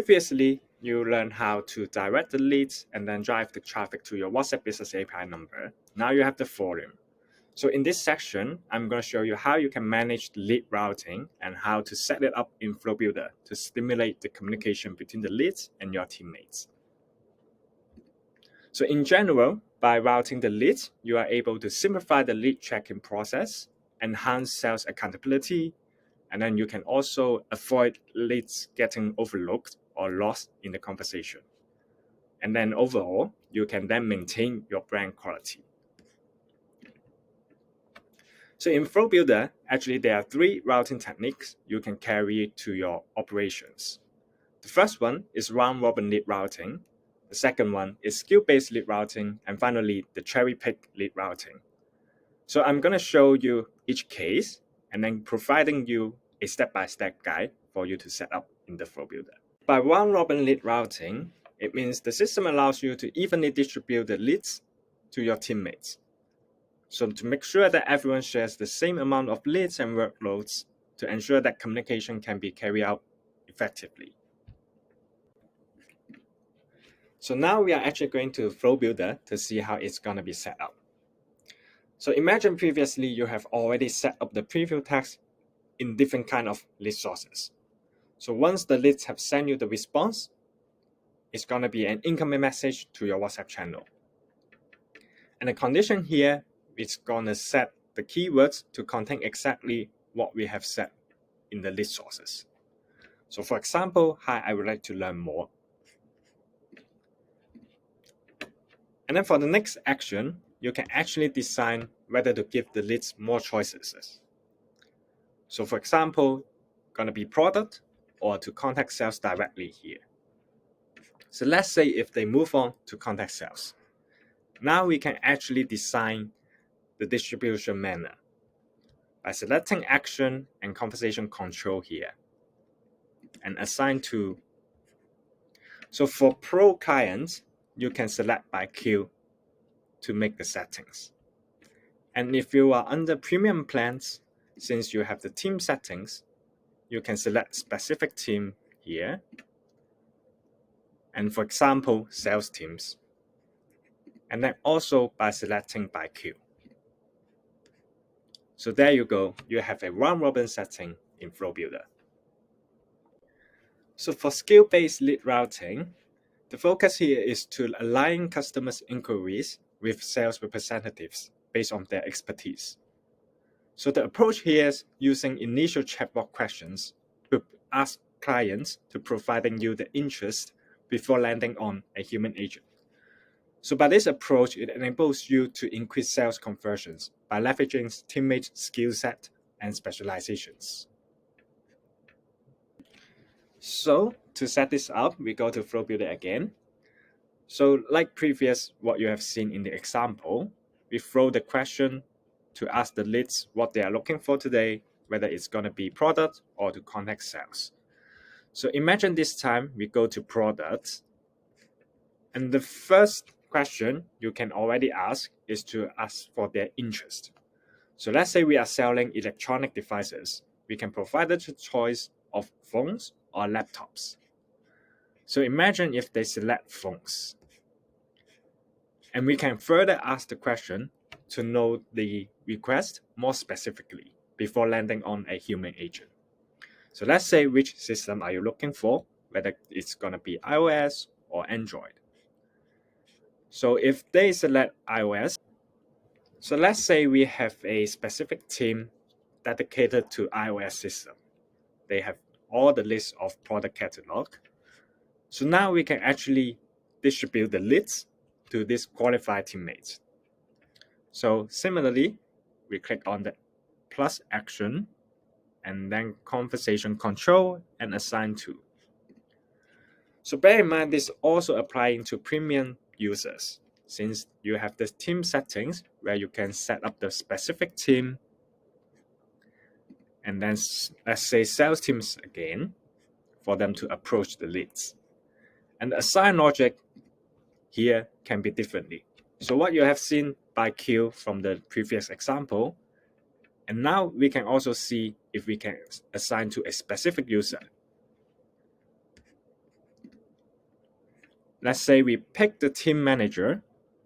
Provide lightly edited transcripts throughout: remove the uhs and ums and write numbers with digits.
previously, you learned how to direct the leads and then drive the traffic to your WhatsApp Business API number. Now you have the volume. So in this section, I'm going to show you how you can manage the lead routing and how to set it up in Flow Builder to stimulate the communication between the leads and your teammates. So in general, by routing the leads, you are able to simplify the lead tracking process, enhance sales accountability, and then you can also avoid leads getting overlooked or lost in the conversation. And then overall, you can then maintain your brand quality. So in Flow Builder, actually there are 3 routing techniques you can carry to your operations. The first one is round-robin lead routing. The second one is skill-based lead routing. And finally, the cherry-pick lead routing. So I'm going to show you each case and then providing you a step-by-step guide for you to set up in the Flow Builder. By round-robin lead routing, it means the system allows you to evenly distribute the leads to your teammates. So to make sure that everyone shares the same amount of leads and workloads to ensure that communication can be carried out effectively. So now we are actually going to Flow Builder to see how it's going to be set up. So imagine previously you have already set up the preview text in different kind of lead sources. So once the leads have sent you the response, it's going to be an incoming message to your WhatsApp channel. And the condition here is going to set the keywords to contain exactly what we have set in the lead sources. So for example, hi, I would like to learn more. And then for the next action, you can actually design whether to give the leads more choices. So for example, going to be product or to contact sales directly here. So let's say if they move on to contact sales. Now we can actually design the distribution manner by selecting action and conversation control here and assign to. So for pro clients, you can select by queue to make the settings. And if you are under premium plans, since you have the team settings, you can select specific team here. And for example, sales teams. And then also by selecting by queue. So there you go, you have a round-robin setting in Flow Builder. So for skill-based lead routing, the focus here is to align customers' inquiries with sales representatives based on their expertise. So the approach here is using initial chatbot questions to ask clients to providing you the interest before landing on a human agent. So by this approach, it enables you to increase sales conversions by leveraging teammates' skill set and specializations. So to set this up, we go to Flow Builder again. So like previous, what you have seen in the example, we throw the question to ask the leads what they are looking for today, whether it's going to be product or to contact sales. So imagine this time we go to products. And the first question you can already ask is to ask for their interest. So let's say we are selling electronic devices. We can provide the choice of phones or laptops. So imagine if they select phones. And we can further ask the question to know the request more specifically before landing on a human agent. So let's say which system are you looking for, whether it's going to be iOS or Android. So if they select iOS, so let's say we have a specific team dedicated to iOS system. They have all the list of product catalog. So now we can actually distribute the leads to these qualified teammates. So similarly, we click on the plus action and then conversation control and assign to. So bear in mind this also applying to premium users, since you have the team settings where you can set up the specific team and then let's say sales teams again for them to approach the leads. And the assign logic here can be differently. So what you have seen by queue from the previous example, and now we can also see if we can assign to a specific user. Let's say we pick the team manager.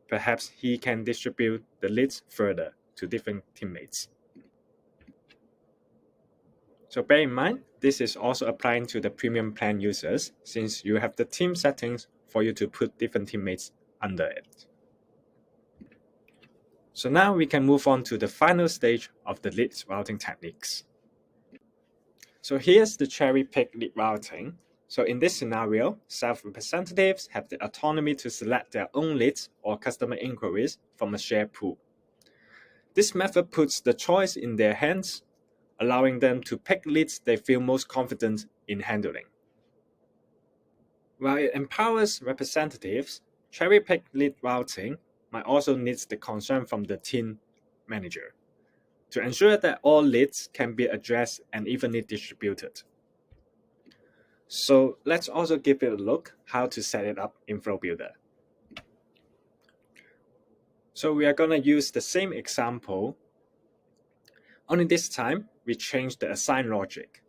Perhaps he can distribute the leads further to different teammates. So bear in mind, this is also applying to the premium plan users, since you have the team settings for you to put different teammates under it. So now we can move on to the final stage of the lead routing techniques. So here's the cherry pick lead routing. So in this scenario, sales representatives have the autonomy to select their own leads or customer inquiries from a shared pool. This method puts the choice in their hands, allowing them to pick leads they feel most confident in handling. While it empowers representatives, cherry pick lead routing might also need the concern from the team manager to ensure that all leads can be addressed and evenly distributed. So let's also give it a look how to set it up in Flow Builder. So we are going to use the same example, only this time we change the assign logic.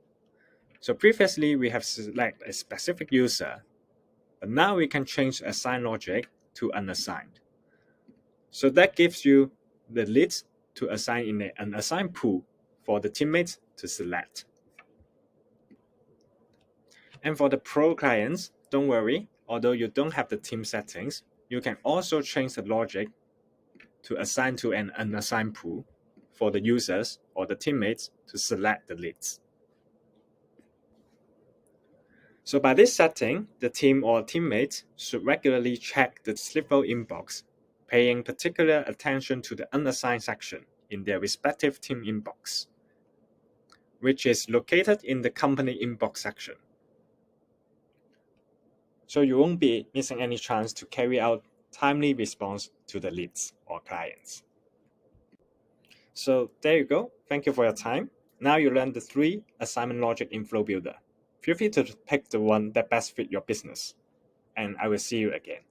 So previously we have selected a specific user, but now we can change assign logic to unassigned. So that gives you the leads to assign in an unassigned pool for the teammates to select. And for the pro clients, don't worry, although you don't have the team settings, you can also change the logic to assign to an unassigned pool for the users or the teammates to select the leads. So by this setting, the team or teammates should regularly check the SleekFlow inbox, paying particular attention to the unassigned section in their respective team inbox, which is located in the company inbox section. So you won't be missing any chance to carry out timely response to the leads or clients. So there you go. Thank you for your time. Now you learned the 3 assignment logic in Flow Builder. Feel free to pick the one that best fit your business. And I will see you again.